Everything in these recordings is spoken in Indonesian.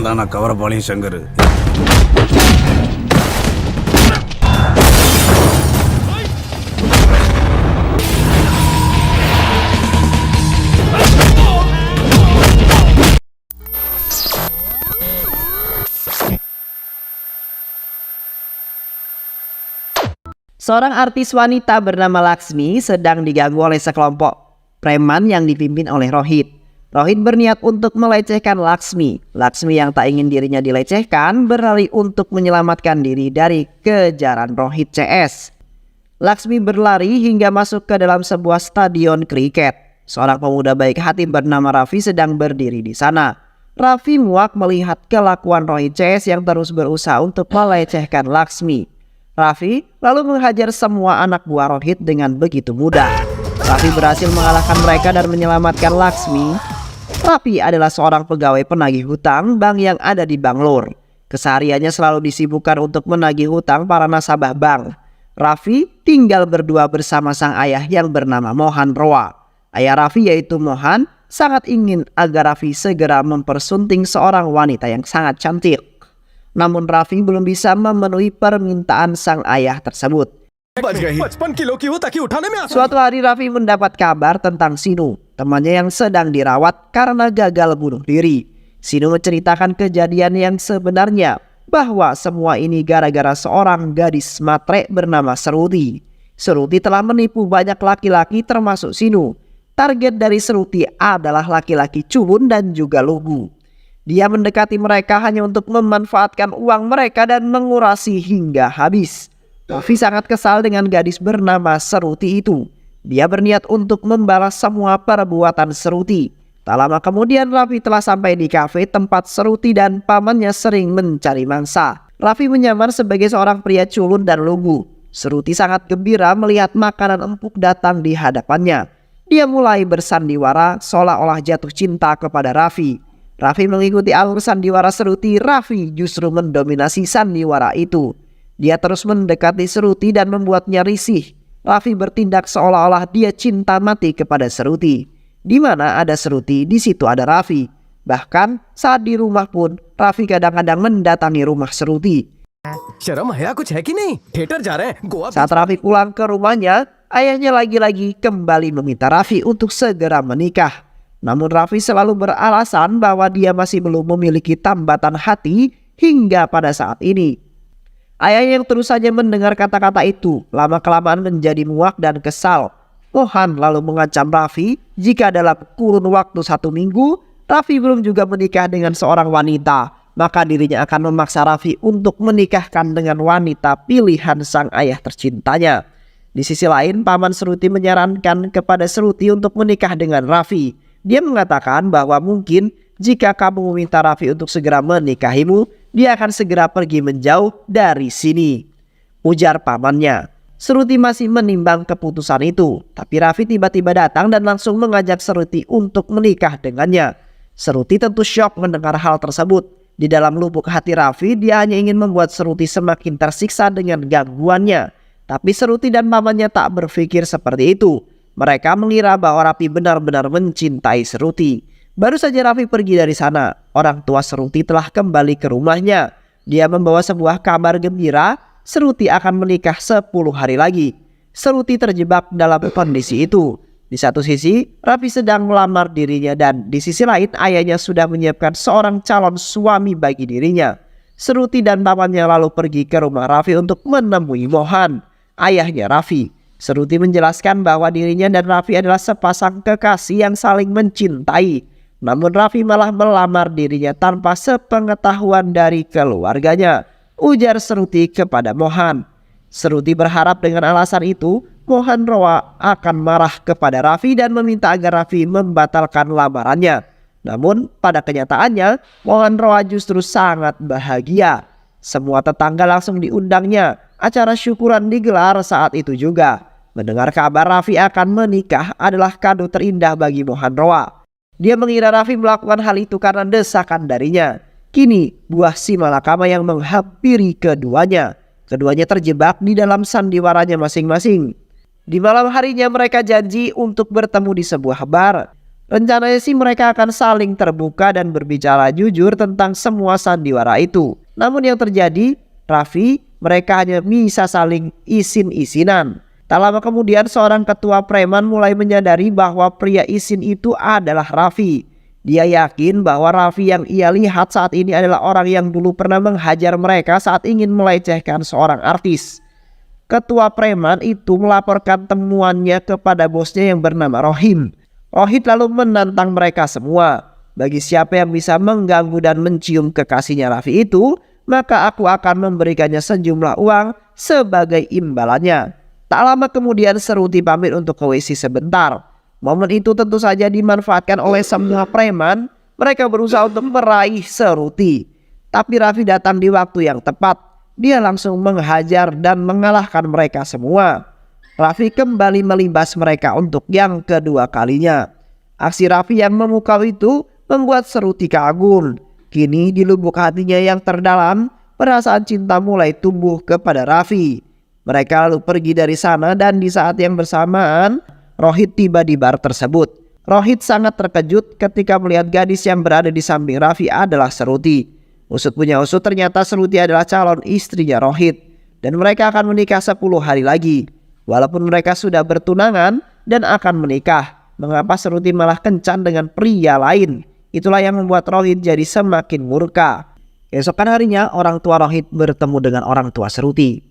தான் நான் கவரப்பாளையம் Shankar. Seorang artis wanita bernama Laksmi sedang diganggu oleh sekelompok preman yang dipimpin oleh Rohit. Rohit berniat untuk melecehkan Laksmi. Laksmi yang tak ingin dirinya dilecehkan berlari untuk menyelamatkan diri dari kejaran Rohit CS. Laksmi berlari hingga masuk ke dalam sebuah stadion kriket. Seorang pemuda baik hati bernama Raffi sedang berdiri di sana. Raffi muak melihat kelakuan Rohit CS yang terus berusaha untuk melecehkan Laksmi. Raffi lalu menghajar semua anak buah Rohit dengan begitu mudah. Raffi berhasil mengalahkan mereka dan menyelamatkan Laksmi. Raffi adalah seorang pegawai penagih hutang bank yang ada di Banglor. Kesehariannya selalu disibukkan untuk menagih hutang para nasabah bank. Raffi tinggal berdua bersama sang ayah yang bernama Mohan Roa. Ayah Raffi yaitu Mohan sangat ingin agar Raffi segera mempersunting seorang wanita yang sangat cantik. Namun Raffi belum bisa memenuhi permintaan sang ayah tersebut. Suatu hari Raffi mendapat kabar tentang Sinu, temannya yang sedang dirawat karena gagal bunuh diri. Sinu menceritakan kejadian yang sebenarnya, bahwa semua ini gara-gara seorang gadis matre bernama Seruti. Seruti telah menipu banyak laki-laki termasuk Sinu. Target dari Seruti adalah laki-laki culun dan juga lugu. Dia mendekati mereka hanya untuk memanfaatkan uang mereka dan mengurasi hingga habis. Raffi sangat kesal dengan gadis bernama Seruti itu. Dia berniat untuk membalas semua perbuatan Seruti. Tak lama kemudian Raffi telah sampai di kafe tempat Seruti dan pamannya sering mencari mangsa. Raffi menyamar sebagai seorang pria culun dan lugu. Seruti sangat gembira melihat makanan empuk datang di hadapannya. Dia mulai bersandiwara seolah-olah jatuh cinta kepada Raffi. Raffi mengikuti alur sandiwara Seruti. Raffi justru mendominasi sandiwara itu. Dia terus mendekati Seruti dan membuatnya risih. Raffi bertindak seolah-olah dia cinta mati kepada Seruti. Di mana ada Seruti, di situ ada Raffi. Bahkan saat di rumah pun Raffi kadang-kadang mendatangi rumah Seruti. Saat Raffi pulang ke rumahnya, ayahnya lagi-lagi kembali meminta Raffi untuk segera menikah. Namun Raffi selalu beralasan bahwa dia masih belum memiliki tambatan hati hingga pada saat ini. Ayah yang terus saja mendengar kata-kata itu lama-kelamaan menjadi muak dan kesal. Mohan lalu mengancam Raffi jika dalam kurun waktu 1 minggu Raffi belum juga menikah dengan seorang wanita, maka dirinya akan memaksa Raffi untuk menikahkan dengan wanita pilihan sang ayah tercintanya. Di sisi lain, paman Seruti menyarankan kepada Seruti untuk menikah dengan Raffi. Dia mengatakan bahwa mungkin jika kamu meminta Raffi untuk segera menikahimu, dia akan segera pergi menjauh dari sini. Ujar pamannya. Seruti masih menimbang keputusan itu, tapi Raffi tiba-tiba datang dan langsung mengajak Seruti untuk menikah dengannya. Seruti tentu syok mendengar hal tersebut. Di dalam lubuk hati Raffi, dia hanya ingin membuat Seruti semakin tersiksa dengan gangguannya. Tapi Seruti dan pamannya tak berpikir seperti itu. Mereka mengira bahwa Raffi benar-benar mencintai Seruti. Baru saja Raffi pergi dari sana, orang tua Seruti telah kembali ke rumahnya. Dia membawa sebuah kabar gembira, Seruti akan menikah 10 hari lagi. Seruti terjebak dalam kondisi itu. Di satu sisi, Raffi sedang melamar dirinya dan di sisi lain ayahnya sudah menyiapkan seorang calon suami bagi dirinya. Seruti dan pamannya lalu pergi ke rumah Raffi untuk menemui Mohan, ayahnya Raffi. Seruti menjelaskan bahwa dirinya dan Raffi adalah sepasang kekasih yang saling mencintai. Namun Raffi malah melamar dirinya tanpa sepengetahuan dari keluarganya, ujar Seruti kepada Mohan. Seruti berharap dengan alasan itu, Mohan Roa akan marah kepada Raffi dan meminta agar Raffi membatalkan lamarannya. Namun pada kenyataannya, Mohan Roa justru sangat bahagia. Semua tetangga langsung diundangnya. Acara syukuran digelar saat itu juga. Mendengar kabar Raffi akan menikah adalah kado terindah bagi Mohan Roa. Dia mengira Raffi melakukan hal itu karena desakan darinya. Kini buah si malakama yang menghampiri keduanya. Keduanya terjebak di dalam sandiwaranya masing-masing. Di malam harinya mereka janji untuk bertemu di sebuah bar. Rencananya sih mereka akan saling terbuka dan berbicara jujur tentang semua sandiwara itu. Namun yang terjadi, Raffi, mereka hanya bisa saling isin-isinan. Tak lama kemudian seorang ketua preman mulai menyadari bahwa pria isin itu adalah Raffi. Dia yakin bahwa Raffi yang ia lihat saat ini adalah orang yang dulu pernah menghajar mereka saat ingin melecehkan seorang artis. Ketua preman itu melaporkan temuannya kepada bosnya yang bernama Rohim. Rohit lalu menantang mereka semua. Bagi siapa yang bisa mengganggu dan mencium kekasihnya Raffi itu, maka aku akan memberikannya sejumlah uang sebagai imbalannya. Tak lama kemudian Seruti pamit untuk ke WC sebentar. Momen itu tentu saja dimanfaatkan oleh semua preman. Mereka berusaha untuk meraih Seruti. Tapi Raffi datang di waktu yang tepat. Dia langsung menghajar dan mengalahkan mereka semua. Raffi kembali melibas mereka untuk yang kedua kalinya. Aksi Raffi yang memukau itu membuat Seruti kagum. Kini di lubuk hatinya yang terdalam, perasaan cinta mulai tumbuh kepada Raffi. Mereka lalu pergi dari sana dan di saat yang bersamaan, Rohit tiba di bar tersebut. Rohit sangat terkejut ketika melihat gadis yang berada di samping Raffi adalah Seruti. Usut punya usut, ternyata Seruti adalah calon istrinya Rohit. Dan mereka akan menikah 10 hari lagi. Walaupun mereka sudah bertunangan dan akan menikah, mengapa Seruti malah kencan dengan pria lain? Itulah yang membuat Rohit jadi semakin murka. Keesokan harinya orang tua Rohit bertemu dengan orang tua Seruti.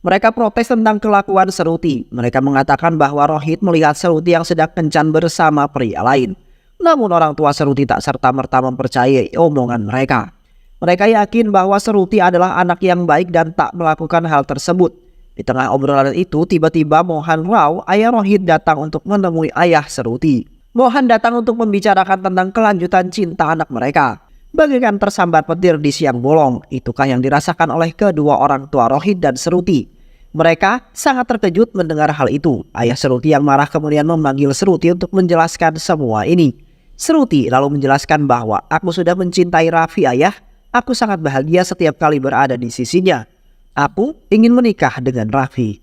Mereka protes tentang kelakuan Seruti. Mereka mengatakan bahwa Rohit melihat Seruti yang sedang kencan bersama pria lain. Namun orang tua Seruti tak serta-merta mempercayai omongan mereka. Mereka yakin bahwa Seruti adalah anak yang baik dan tak melakukan hal tersebut. Di tengah obrolan itu tiba-tiba Mohan Rao, ayah Rohit, datang untuk menemui ayah Seruti. Mohan datang untuk membicarakan tentang kelanjutan cinta anak mereka. Bagaikan tersambar petir di siang bolong, itukah yang dirasakan oleh kedua orang tua Rohit dan Seruti. Mereka sangat terkejut mendengar hal itu. Ayah Seruti yang marah kemudian memanggil Seruti untuk menjelaskan semua ini. Seruti lalu menjelaskan bahwa aku sudah mencintai Raffi ayah. Aku sangat bahagia setiap kali berada di sisinya. Aku ingin menikah dengan Raffi.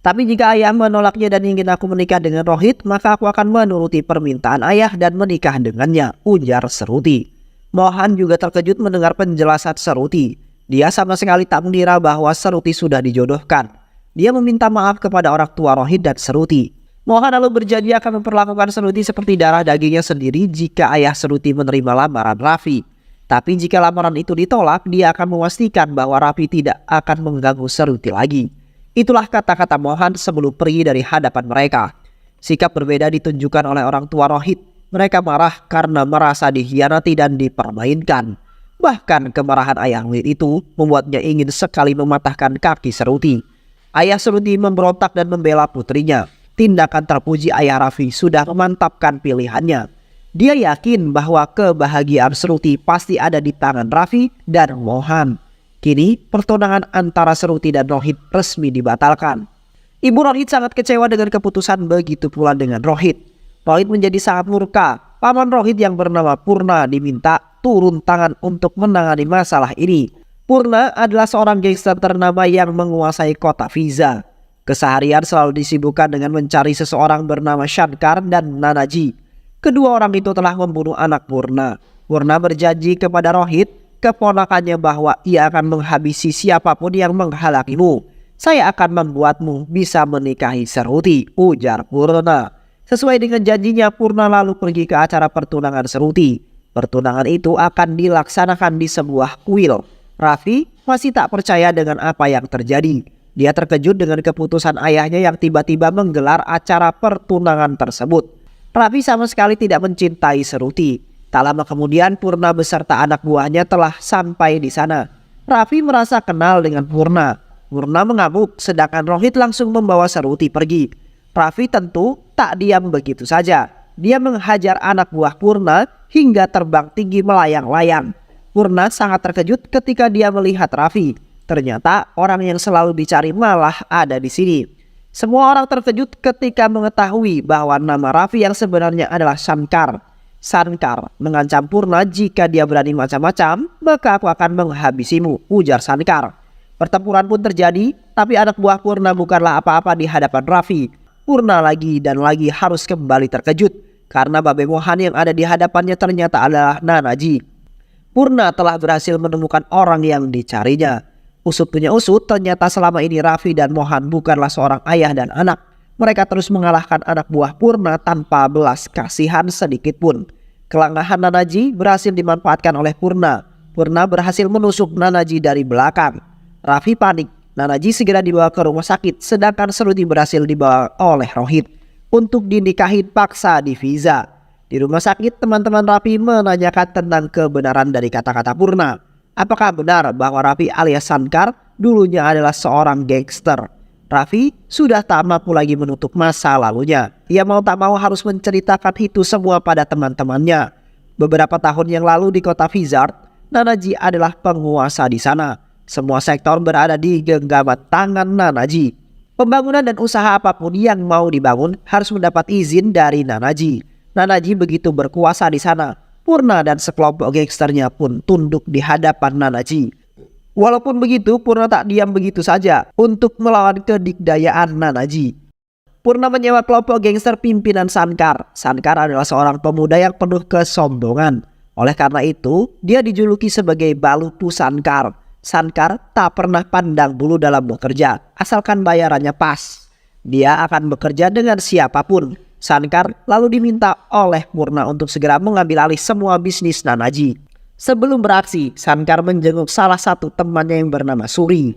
Tapi jika ayah menolaknya dan ingin aku menikah dengan Rohit, maka aku akan menuruti permintaan ayah dan menikah dengannya, ujar Seruti. Mohan juga terkejut mendengar penjelasan Seruti. Dia sama sekali tak mengira bahwa Seruti sudah dijodohkan. Dia meminta maaf kepada orang tua Rohit dan Seruti. Mohan lalu berjanji akan memperlakukan Seruti seperti darah dagingnya sendiri jika ayah Seruti menerima lamaran Raffi. Tapi jika lamaran itu ditolak, dia akan memastikan bahwa Raffi tidak akan mengganggu Seruti lagi. Itulah kata-kata Mohan sebelum pergi dari hadapan mereka. Sikap berbeda ditunjukkan oleh orang tua Rohit. Mereka marah karena merasa dikhianati dan dipermainkan. Bahkan kemarahan ayah Rohit itu membuatnya ingin sekali mematahkan kaki Seruti. Ayah Seruti memberontak dan membela putrinya. Tindakan terpuji ayah Raffi sudah memantapkan pilihannya. Dia yakin bahwa kebahagiaan Seruti pasti ada di tangan Raffi dan Mohan. Kini pertunangan antara Seruti dan Rohit resmi dibatalkan. Ibu Rohit sangat kecewa dengan keputusan, begitu pula dengan Rohit. Rohit menjadi sangat murka. Paman Rohit yang bernama Purna diminta turun tangan untuk menangani masalah ini. Purna adalah seorang gangster ternama yang menguasai kota Fiza. Keseharian selalu disibukkan dengan mencari seseorang bernama Shankar dan Nanaji. Kedua orang itu telah membunuh anak Purna. Purna berjanji kepada Rohit, keponakannya, bahwa ia akan menghabisi siapapun yang menghalangimu. Saya akan membuatmu bisa menikahi Seruti, ujar Purna. Sesuai dengan janjinya, Purna lalu pergi ke acara pertunangan Seruti. Pertunangan itu akan dilaksanakan di sebuah kuil. Raffi masih tak percaya dengan apa yang terjadi. Dia terkejut dengan keputusan ayahnya yang tiba-tiba menggelar acara pertunangan tersebut. Raffi sama sekali tidak mencintai Seruti. Tak lama kemudian Purna beserta anak buahnya telah sampai di sana. Raffi merasa kenal dengan Purna. Purna mengamuk sedangkan Rohit langsung membawa Seruti pergi. Raffi tentu tak diam begitu saja. Dia menghajar anak buah Purna hingga terbang tinggi melayang-layang. Purna sangat terkejut ketika dia melihat Raffi. Ternyata orang yang selalu dicari malah ada di sini. Semua orang terkejut ketika mengetahui bahwa nama Raffi yang sebenarnya adalah Shankar. Shankar mengancam Purna, jika dia berani macam-macam, maka aku akan menghabisimu, ujar Shankar. Pertempuran pun terjadi, tapi anak buah Purna bukanlah apa-apa di hadapan Raffi. Purna lagi dan lagi harus kembali terkejut. karena Babe Mohan yang ada di hadapannya ternyata adalah Nanaji. Purna telah berhasil menemukan orang yang dicarinya. Usut punya usut, ternyata selama ini Raffi dan Mohan bukanlah seorang ayah dan anak. Mereka terus mengalahkan anak buah Purna tanpa belas kasihan sedikit pun. Kelengahan Nanaji berhasil dimanfaatkan oleh Purna. Purna berhasil menusuk Nanaji dari belakang. Raffi panik. Nanaji segera dibawa ke rumah sakit, sedangkan Seruti berhasil dibawa oleh Rohit untuk dinikahin paksa di Fiza. Di rumah sakit, teman-teman Raffi menanyakan tentang kebenaran dari kata-kata Purna. Apakah benar bahwa Raffi alias Sankar dulunya adalah seorang gangster? Raffi sudah tak mampu lagi menutup masa lalunya. Ia mau tak mau harus menceritakan itu semua pada teman-temannya. Beberapa tahun yang lalu di kota Vizard, Nanaji adalah penguasa di sana. Semua sektor berada di genggaman tangan Nanaji. Pembangunan dan usaha apapun yang mau dibangun harus mendapat izin dari Nanaji. Nanaji begitu berkuasa di sana. Purna dan sekelompok gangsternya pun tunduk di hadapan Nanaji. Walaupun begitu, Purna tak diam begitu saja untuk melawan kedikdayaan Nanaji. Purna menyewa kelompok gangster pimpinan Sankar. Sankar adalah seorang pemuda yang penuh kesombongan. Oleh karena itu, dia dijuluki sebagai Balutu Sankar. Sankar tak pernah pandang bulu dalam bekerja, asalkan bayarannya pas. Dia akan bekerja dengan siapapun. Sankar lalu diminta oleh Purna untuk segera mengambil alih semua bisnis Nanaji. Sebelum beraksi, Sankar menjenguk salah satu temannya yang bernama Suri.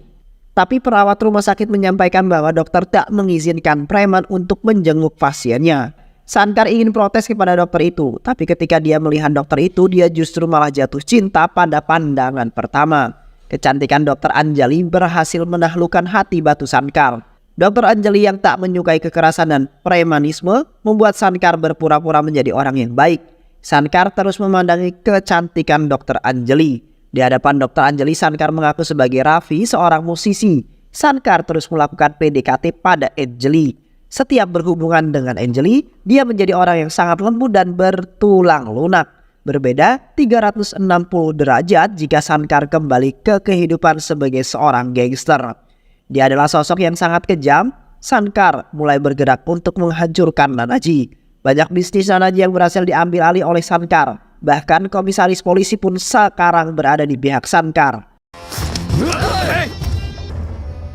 Tapi perawat rumah sakit menyampaikan bahwa dokter tak mengizinkan preman untuk menjenguk pasiennya. Sankar ingin protes kepada dokter itu, tapi ketika dia melihat dokter itu, dia justru malah jatuh cinta pada pandangan pertama. Kecantikan dokter Anjali berhasil menaklukkan hati batu Sankar. Dokter Anjali yang tak menyukai kekerasan dan premanisme membuat Sankar berpura-pura menjadi orang yang baik. Sankar terus memandangi kecantikan dokter Anjali. Di hadapan dokter Anjali, Sankar mengaku sebagai Raffi seorang musisi. Sankar terus melakukan PDKT pada Anjali. Setiap berhubungan dengan Anjali, dia menjadi orang yang sangat lembut dan bertulang lunak. Berbeda 360 derajat jika Sankar kembali ke kehidupan sebagai seorang gangster. Dia adalah sosok yang sangat kejam. Sankar mulai bergerak untuk menghancurkan Nanaji. Banyak bisnis Nanaji yang berhasil diambil alih oleh Sankar. Bahkan komisaris polisi pun sekarang berada di pihak Sankar.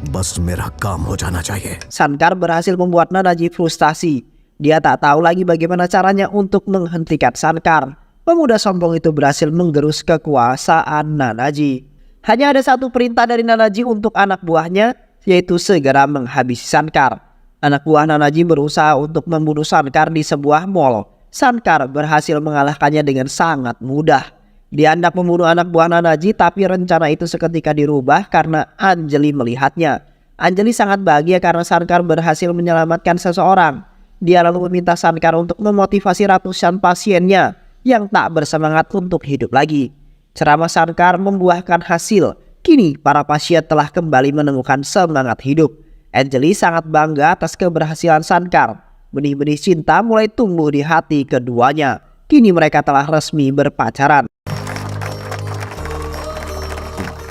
Bas mera kaam ho jana chahiye. Sankar berhasil membuat Nanaji frustasi. Dia tak tahu lagi bagaimana caranya untuk menghentikan Sankar. Pemuda sombong itu berhasil menggerus kekuasaan Nanaji. Hanya ada satu perintah dari Nanaji untuk anak buahnya, yaitu segera menghabisi Sankar. Anak buah Nanaji berusaha untuk membunuh Sankar di sebuah mall. Sankar berhasil mengalahkannya dengan sangat mudah. Dia hendak membunuh anak buah Nanaji, tapi rencana itu seketika dirubah karena Anjali melihatnya. Anjali sangat bahagia karena Sankar berhasil menyelamatkan seseorang. Dia lalu meminta Sankar untuk memotivasi ratusan pasiennya yang tak bersemangat untuk hidup lagi. Ceramah Sankar membuahkan hasil. Kini para pasien telah kembali menemukan semangat hidup. Anjali sangat bangga atas keberhasilan Sankar. Benih-benih cinta mulai tumbuh di hati keduanya. Kini mereka telah resmi berpacaran.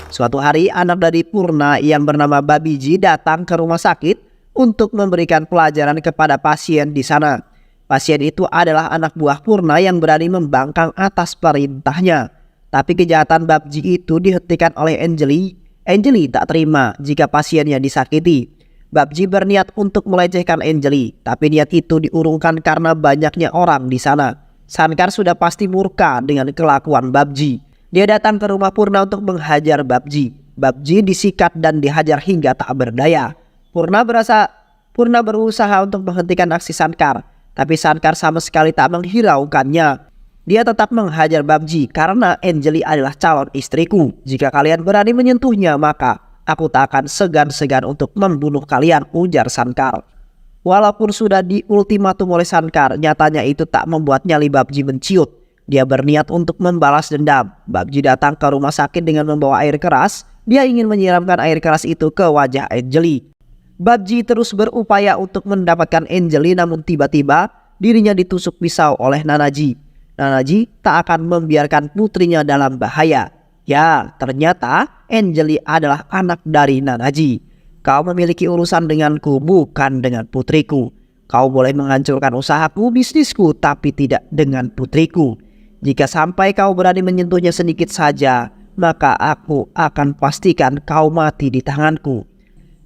Suatu hari anak dari Purna yang bernama Babiji datang ke rumah sakit untuk memberikan pelajaran kepada pasien di sana. Pasien itu adalah anak buah Purna yang berani membangkang atas perintahnya. Tapi kejahatan Babji itu dihentikan oleh Anjali. Anjali tak terima jika pasiennya disakiti. Babji berniat untuk melecehkan Anjali, tapi niat itu diurungkan karena banyaknya orang di sana. Sankar sudah pasti murka dengan kelakuan Babji. Dia datang ke rumah Purna untuk menghajar Babji. Babji disikat dan dihajar hingga tak berdaya. Purna berusaha untuk menghentikan aksi Sankar, tapi Sankar sama sekali tak menghiraukannya. Dia tetap menghajar Babji karena Anjali adalah calon istriku. Jika kalian berani menyentuhnya, maka aku tak akan segan-segan untuk membunuh kalian, ujar Sankar. Walaupun sudah diultimatum oleh Sankar, nyatanya itu tak membuat nyali Babji menciut. Dia berniat untuk membalas dendam. Babji datang ke rumah sakit dengan membawa air keras. Dia ingin menyiramkan air keras itu ke wajah Anjali. Babji terus berupaya untuk mendapatkan Anjali, namun tiba-tiba dirinya ditusuk pisau oleh Nanaji. Nanaji tak akan membiarkan putrinya dalam bahaya. Ya, ternyata Anjali adalah anak dari Nanaji. Kau memiliki urusan denganku, bukan dengan putriku. Kau boleh menghancurkan usahaku, bisnisku, tapi tidak dengan putriku. Jika sampai kau berani menyentuhnya sedikit saja, maka aku akan pastikan kau mati di tanganku.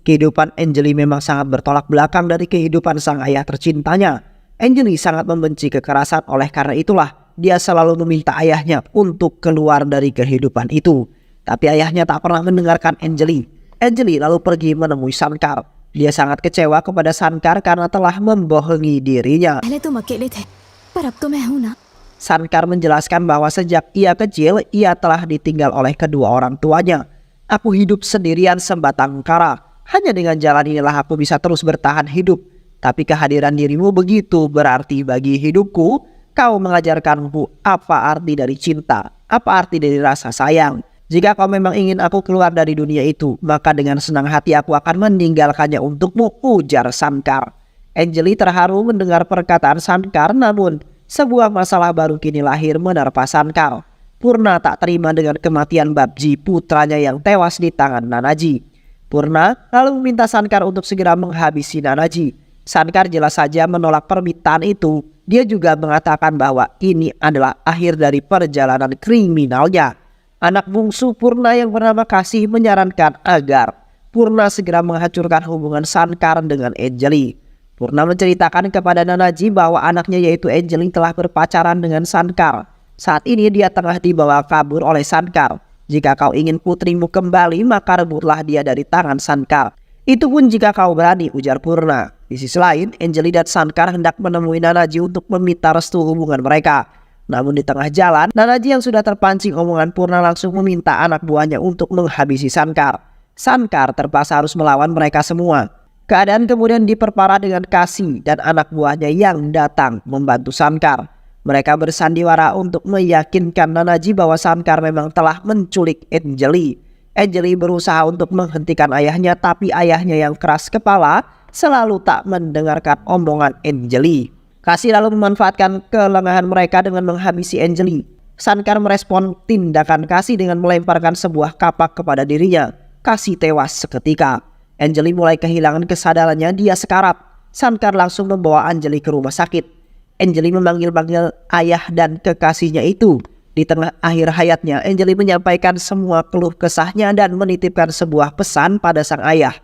Kehidupan Anjali memang sangat bertolak belakang dari kehidupan sang ayah tercintanya. Anjali sangat membenci kekerasan, oleh karena itulah dia selalu meminta ayahnya untuk keluar dari kehidupan itu. Tapi ayahnya tak pernah mendengarkan Anjali. Anjali lalu pergi menemui Shankar. Dia sangat kecewa kepada Shankar karena telah membohongi dirinya. पहले तुम अकेले थे पर अब तो मैं हूं ना। Shankar menjelaskan bahwa sejak ia kecil, ia telah ditinggal oleh kedua orang tuanya. Aku hidup sendirian sebatang kara. Hanya dengan jalan inilah aku bisa terus bertahan hidup. Tapi kehadiran dirimu begitu berarti bagi hidupku. Kau mengajarkanku apa arti dari cinta, apa arti dari rasa sayang. Jika kau memang ingin aku keluar dari dunia itu, maka dengan senang hati aku akan meninggalkannya untukmu, ujar Shankar. Anjali terharu mendengar perkataan Shankar, namun sebuah masalah baru kini lahir menerpa Shankar. Purna tak terima dengan kematian Babji, putranya yang tewas di tangan Nanaji. Purna lalu meminta Shankar untuk segera menghabisi Nanaji. Shankar jelas saja menolak permintaan itu. Dia juga mengatakan bahwa ini adalah akhir dari perjalanan kriminalnya. Anak bungsu Purna yang bernama Kasih menyarankan agar Purna segera menghancurkan hubungan Shankar dengan Anjali. Purna menceritakan kepada Nanaji bahwa anaknya yaitu Anjali telah berpacaran dengan Shankar. Saat ini dia tengah dibawa kabur oleh Shankar. Jika kau ingin putrimu kembali, maka rebutlah dia dari tangan Shankar. Itu pun jika kau berani, ujar Purna. Di sisi lain, Anjali dan Shankar hendak menemui Nanaji untuk meminta restu hubungan mereka. Namun di tengah jalan, Nanaji yang sudah terpancing omongan Purna langsung meminta anak buahnya untuk menghabisi Shankar. Shankar terpaksa harus melawan mereka semua. Keadaan kemudian diperparah dengan Kasih dan anak buahnya yang datang membantu Shankar. Mereka bersandiwara untuk meyakinkan Nanaji bahwa Shankar memang telah menculik Anjali. Anjali berusaha untuk menghentikan ayahnya, tapi ayahnya yang keras kepala selalu tak mendengarkan omongan Anjali. Kasih lalu memanfaatkan kelengahan mereka dengan menghabisi Anjali. Shankar merespon tindakan Kasih dengan melemparkan sebuah kapak kepada dirinya. Kasih tewas seketika. Anjali mulai kehilangan kesadarannya, dia sekarat. Shankar langsung membawa Anjali ke rumah sakit. Anjali memanggil-manggil ayah dan kekasihnya itu. Di tengah akhir hayatnya, Anjali menyampaikan semua keluh kesahnya dan menitipkan sebuah pesan pada sang ayah.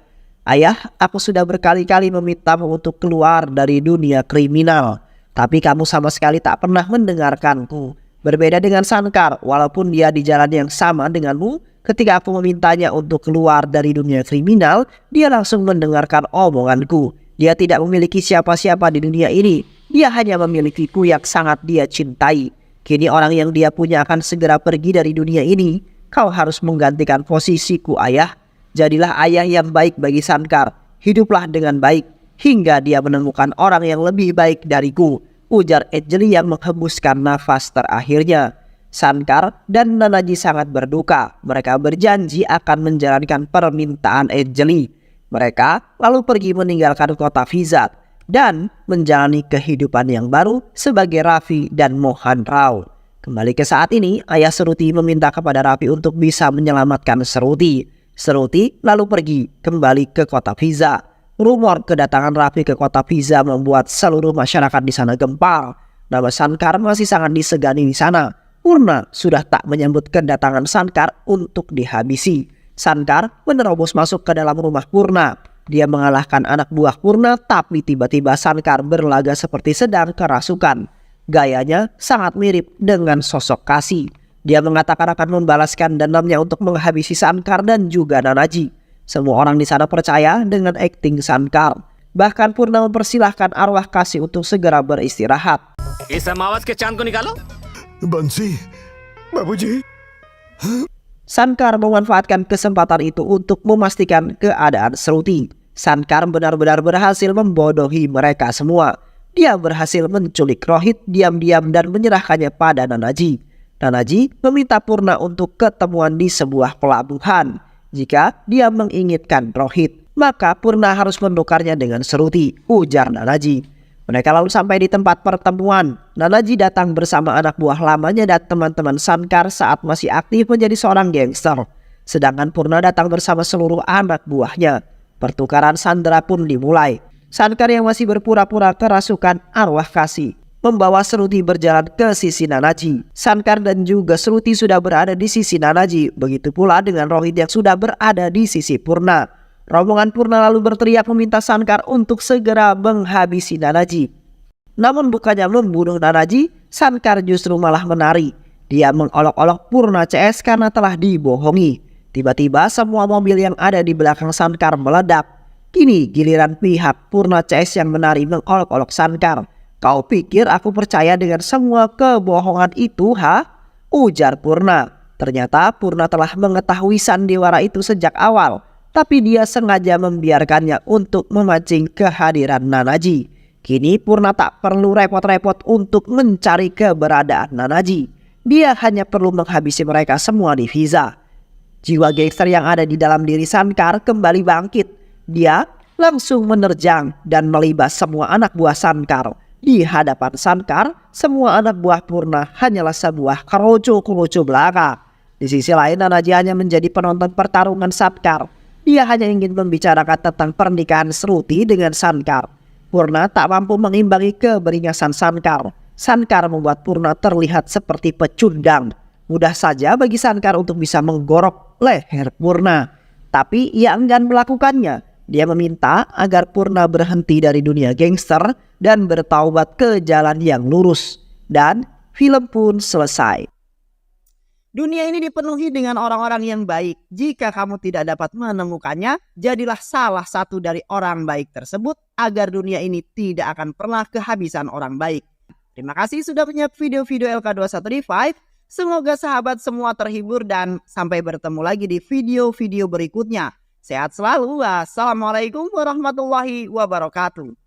Ayah, aku sudah berkali-kali memintamu untuk keluar dari dunia kriminal, tapi kamu sama sekali tak pernah mendengarkanku. Berbeda dengan Shankar, walaupun dia di jalan yang sama denganmu, ketika aku memintanya untuk keluar dari dunia kriminal, dia langsung mendengarkan omonganku. Dia tidak memiliki siapa-siapa di dunia ini, dia hanya memilikiku yang sangat dia cintai. Kini orang yang dia punya akan segera pergi dari dunia ini. Kau harus menggantikan posisiku, ayah. Jadilah ayah yang baik bagi Shankar. Hiduplah dengan baik hingga dia menemukan orang yang lebih baik dariku, ujar Anjali yang menghembuskan nafas terakhirnya. Shankar dan Nanaji sangat berduka. Mereka berjanji akan menjalankan permintaan Anjali. Mereka lalu pergi meninggalkan kota Vizat dan menjalani kehidupan yang baru sebagai Raffi dan Mohan Rao. Kembali ke saat ini, ayah Seruti meminta kepada Raffi untuk bisa menyelamatkan Seruti. Seruti lalu pergi kembali ke kota Vizat. Rumor kedatangan Raffi ke kota Vizat membuat seluruh masyarakat di sana gempar. Nama Shankar masih sangat disegani di sana. Purna sudah tak menyambut kedatangan Shankar untuk dihabisi. Shankar menerobos masuk ke dalam rumah Purna. Dia mengalahkan anak buah Purna, tapi tiba-tiba Shankar berlaga seperti sedang kerasukan. Gayanya sangat mirip dengan sosok Kasih. Dia mengatakan akan membalaskan dendamnya untuk menghabisi Shankar dan juga Nanaji. Semua orang di sana percaya dengan akting Shankar. Bahkan Purna mempersilahkan arwah Kasih untuk segera beristirahat. इस अमावस के चांद को निकालो। बंसी, बाबूजी। Shankar memanfaatkan kesempatan itu untuk memastikan keadaan Seruti. Shankar benar-benar berhasil membodohi mereka semua. Dia berhasil menculik Rohit diam-diam dan menyerahkannya pada Nanaji. Nanaji meminta Purna untuk ketemuan di sebuah pelabuhan. Jika dia menginginkan Rohit, maka Purna harus menukarnya dengan Seruti, ujar Nanaji. Mereka lalu sampai di tempat pertemuan. Nanaji datang bersama anak buah lamanya dan teman-teman Shankar saat masih aktif menjadi seorang gangster. Sedangkan Purna datang bersama seluruh anak buahnya. Pertukaran sandera pun dimulai. Sankar yang masih berpura-pura kerasukan arwah kasih membawa Shruti berjalan ke sisi Nanaji. Sankar dan juga Shruti sudah berada di sisi Nanaji. Begitu pula dengan Rohit yang sudah berada di sisi Purna. Rombongan Purna lalu berteriak meminta Sankar untuk segera menghabisi Nanaji. Namun bukannya membunuh Nanaji, Sankar justru malah menari. Dia mengolok-olok Purna CS karena telah dibohongi. Tiba-tiba semua mobil yang ada di belakang Sankar meledak. Kini giliran pihak Purna CS yang menari mengolok-olok Sankar. Kau pikir aku percaya dengan semua kebohongan itu, ha? Ujar Purna. Ternyata Purna telah mengetahui sandiwara itu sejak awal. Tapi dia sengaja membiarkannya untuk memancing kehadiran Nanaji. Kini Purna tak perlu repot-repot untuk mencari keberadaan Nanaji. Dia hanya perlu menghabisi mereka semua di Visa. Jiwa gangster yang ada di dalam diri Sankar kembali bangkit. Dia langsung menerjang dan melibas semua anak buah Sankar. Di hadapan Sankar, semua anak buah Purna hanyalah sebuah kerucu-kerucu belaka. Di sisi lain, Nanaji hanya menjadi penonton pertarungan Sankar. Dia hanya ingin membicarakan tentang pernikahan Shruti dengan Sankar. Purna tak mampu mengimbangi keberingasan Sankar. Sankar membuat Purna terlihat seperti pecundang. Mudah saja bagi Sankar untuk bisa menggorok leher Purna. Tapi ia enggan melakukannya. Dia meminta agar Purna berhenti dari dunia gangster dan bertaubat ke jalan yang lurus. Dan film pun selesai. Dunia ini dipenuhi dengan orang-orang yang baik. Jika kamu tidak dapat menemukannya, jadilah salah satu dari orang baik tersebut agar dunia ini tidak akan pernah kehabisan orang baik. Terima kasih sudah menyimak video-video LK21D5. Semoga sahabat semua terhibur dan sampai bertemu lagi di video-video berikutnya. Sehat selalu. Wassalamualaikum warahmatullahi wabarakatuh.